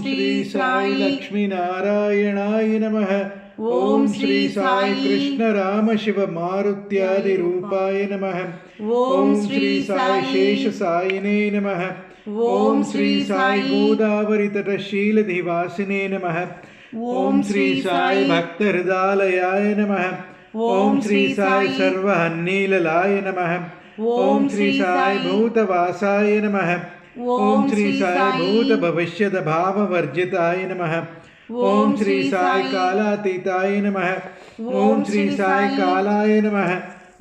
श्री साई लक्ष्मी नारायणाय नमः। ओम श्री साई कृष्णरामशिव मारुथ्याधिरूपाय नमः। ओम श्री साई शेषसायिने नमः। ओम श्री साई गोदावरितट शिर्धीवासिने नमः। ओम श्री साई भक्त हृदालयाय नमः। ओम श्री साई सर्व hrunnilayaaya नमः। ओम श्री साई भूत vaasaya नमः। ओम श्री साई भूत भविष्यद्भाव वर्जिताय नमः। ओम श्री साई कालातीताय नमः। ओम श्री साई कालाय नमः।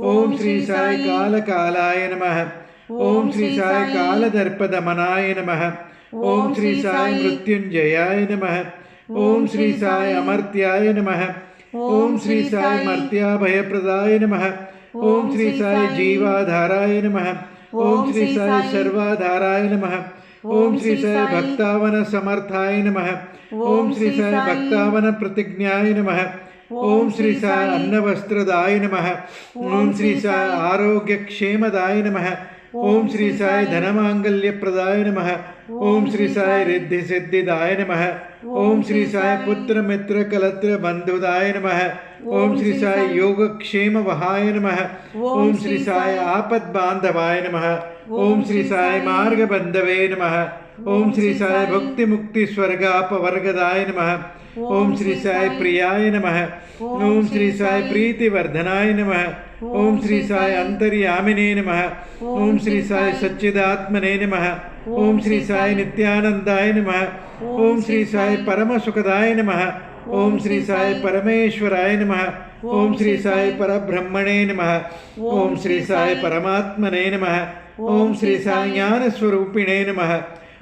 ओम श्री साई कालकालाय नमः। ओम श्री साई कालदर्पदमनाय नमः। ओम श्री साई मृत्युंजयाय नमः। ओम श्री साई अमर्त्याय नमः। ओम श्री साई मर्त्याभयप्रदाय नमः। ओम श्री साई जीवाधाराय नमः। ओम श्री साई सर्वाधाराय नमः। ओम श्री साई भक्तावन समर्थाय नमः। ओम श्री साई भक्तावन प्रतिज्ञाय नमः। ओम श्री साई अन्नवस्त्रदाय नमः। ओम श्री साई आरोग्यक्षेमदाय नमः। ओम श्री साई धनमांगल्यप्रदाय नमः। ओम श्री साई रिद्धिसिद्धिदाय नमः। ओम श्री साई पुत्र मित्र कलत्र बंधुदाय नमः। ओम श्री साई योगक्षेम वहाय नमः। ओम श्री साई आपद्बांधवाय नमः। ओम श्री साई मार्गबंधवे नमः। ओम श्री साई भुक्ति मुक्ति स्वर्गापवर्गदाय नमः। ओम श्री साई प्रियाय नमः। ओम श्री साई प्रीतिवर्धनाय नमः। ओम श्री साई अंतर्यामिने नमः। ओम श्री साई सच्चिदात्मने नमः। ओम श्री साई नित्यानंदाय नमः। ओम श्री साई परमसुखदाय नमः। ओम श्री साई परमेश्वराय नमः। ओम श्री साई परब्रह्मणे नमः। ओम श्री साई परमात्मने नमः। ओम श्री साई ज्ञानस्वरूपिणे नमः।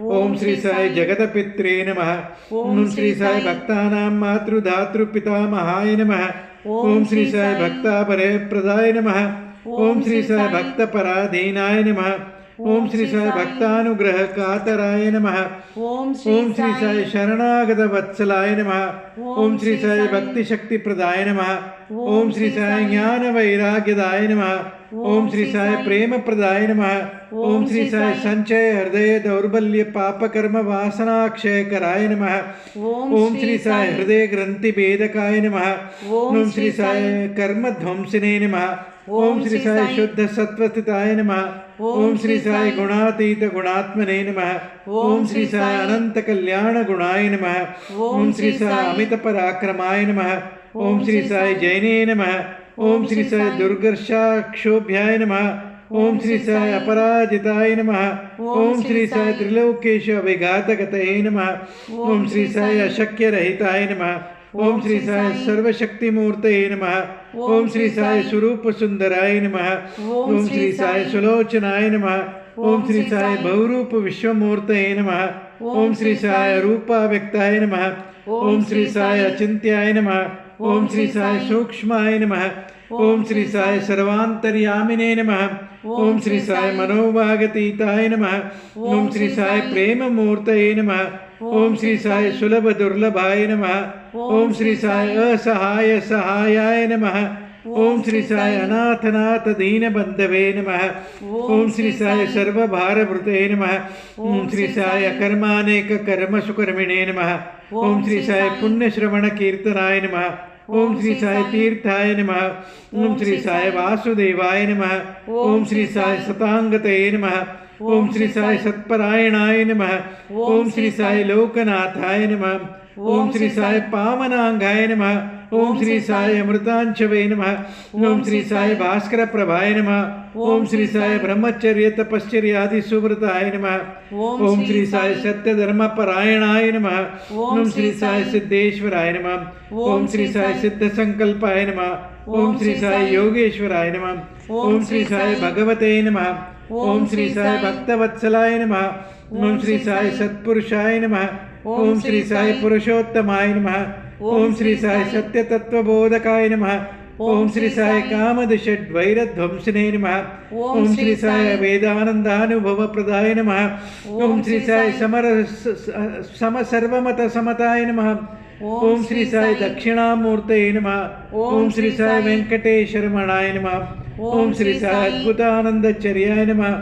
ओम श्री साई जगतपित्रे नमः। ओम श्री साई भक्तानां मातृधातृपितामहाय नमः। ओम श्री साई भक्ताभयप्रदाय नमः। ओम श्री साई भक्तपराधीनाय नमः। ओम श्री साई भक्तानुग्रह कातराय नमः। ओम श्री साई शरणागत वत्सलाय नमः। ओम श्री साई भक्ति शक्ति प्रदाय नमः। ओम श्री साई ज्ञान वैराग्यदाय नमः। ओम श्री साई प्रेम प्रदाय नमः। ओम श्री साई संचय हृदय दौर्बल्य पाप कर्म वासनाक्षय कराय नमः। ओम श्री साई हृदय ग्रंथि भेदकाय नमः। ओम श्री साई कर्म ध्वंसिने नमः। ओम श्री साई शुद्ध सत्वस्थिताय नमः। ओम श्री साई गुणातीत गुणात्मने नमः। ओम श्री साई अनंत कल्याण गुणाय नमः। ओम श्री साई अमित पराक्रमाय नमः। ओम श्री साई जैने नमः। ओम श्री साई दुर्गर्षाक्षोभ्याय नमः। ओम श्री साई अपराजिताय नमः। ओम श्री साई त्रिलोकेश विघातगतये नमः। ओम श्री साई अशक्य रहिताय नमः। ओम श्री साई सर्वशक्तिमूर्तये नमः। ओम श्री साई स्वरूप सुंदराय नमः। ओम श्री साई सुलोचनाय नमः। ओम श्री साई बहुरूप विश्वमूर्तये नमः। ओम श्री साई रूपाव्यक्ताय नमः। ओम श्री साई अचिंत्याय नमः। ओम श्री साई सूक्ष्माय नमः। ओम श्री साई सर्वांतर्यामिने नमः। ओम श्री साई मनोभागतीताय नमः। ओम श्री साई प्रेम मूर्तये नमः। ओम श्री साई सुलभ दुर्लभाय नमः। ओम श्री साई असहाय सहायाय नमः। ओम श्री साई अनाथनाथ दीन बंधवे नमः। ओम श्री साई सर्वभारभृते नमः। ओम श्री साई अकर्मानेक कर्म सुकर्मिणे नमः। ओम श्री साई पुण्य श्रवण कीर्तनाय नमः। ओम श्री साई तीर्थाय नमः। ओम श्री साई वासुदेवाय नमः। ओम श्री साई सतांगतये नमः। ओम श्री साई सत्परायणाय नमः। ओम श्री साई लोकनाथाय नमः। ओम श्री साई पावनांगाय नमः। ओम श्री साई अमृतांशवे नमः। ओम श्री साई भास्कर प्रभाय नमः। ओम श्री साई ब्रह्मचर्य तपश्चर्यादि सुव्रताय नमः। ओम श्री साई सत्य धर्म परायणाय नमः। ओम श्री साई सिद्धेश्वराय नमः। ओम श्री साई सिद्ध संकल्पाय नमः। ओम श्री साई योगेश्वराय नमः। ओम श्री साई भगवते नमः। ओम श्री साई भक्तवत्सलाय नमः। ओम श्री साई सत्पुरुषाय नमः। ओम श्री साई पुरुषोत्तमाय नमः। ओम श्री साई सत्य तत्वबोधकाय नमः। ओम श्री साई कामदषड्वैरध्वंसिने नमः। ओम श्री साई वेदानंदानुभव प्रदाय नमः। ओम श्री साई सम सर्वमत समताय नमः। ओम श्री साई दक्षिणामूर्तये नमः। ओम श्री साई वेंकटेश्वरमणाय नमः। ओम श्री साई अद्भुतानंदचर्याय नमः।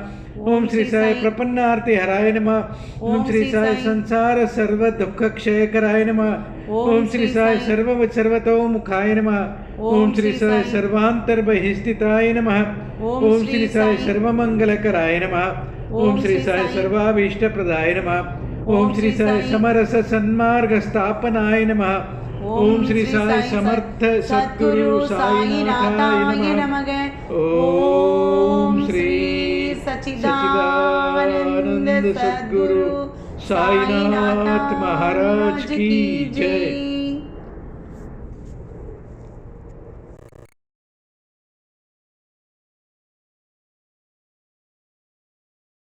ओम श्री साई प्रपन्नार्ति हराय नमः। ओम श्री साई संसार सर्व दुख क्षय कराय नमः। ओम श्री साई सर्व सर्वतो मुखाय नमः। ओम श्री साई सर्वांतर बहिस्थिताय नमः। ओम श्री साई सर्वमंगलकराय नमः। ओम श्री साई सर्वाभीष्ट प्रदाय नमः। ओम श्री साई समरस सन्मार्ग स्थापनाय नमः। ओम श्री साई समर्थ सद्गुरु साई नाथाय नमः। ओम श्री सच्चिदानंद सद्गुरु साईनाथ महाराज की जय।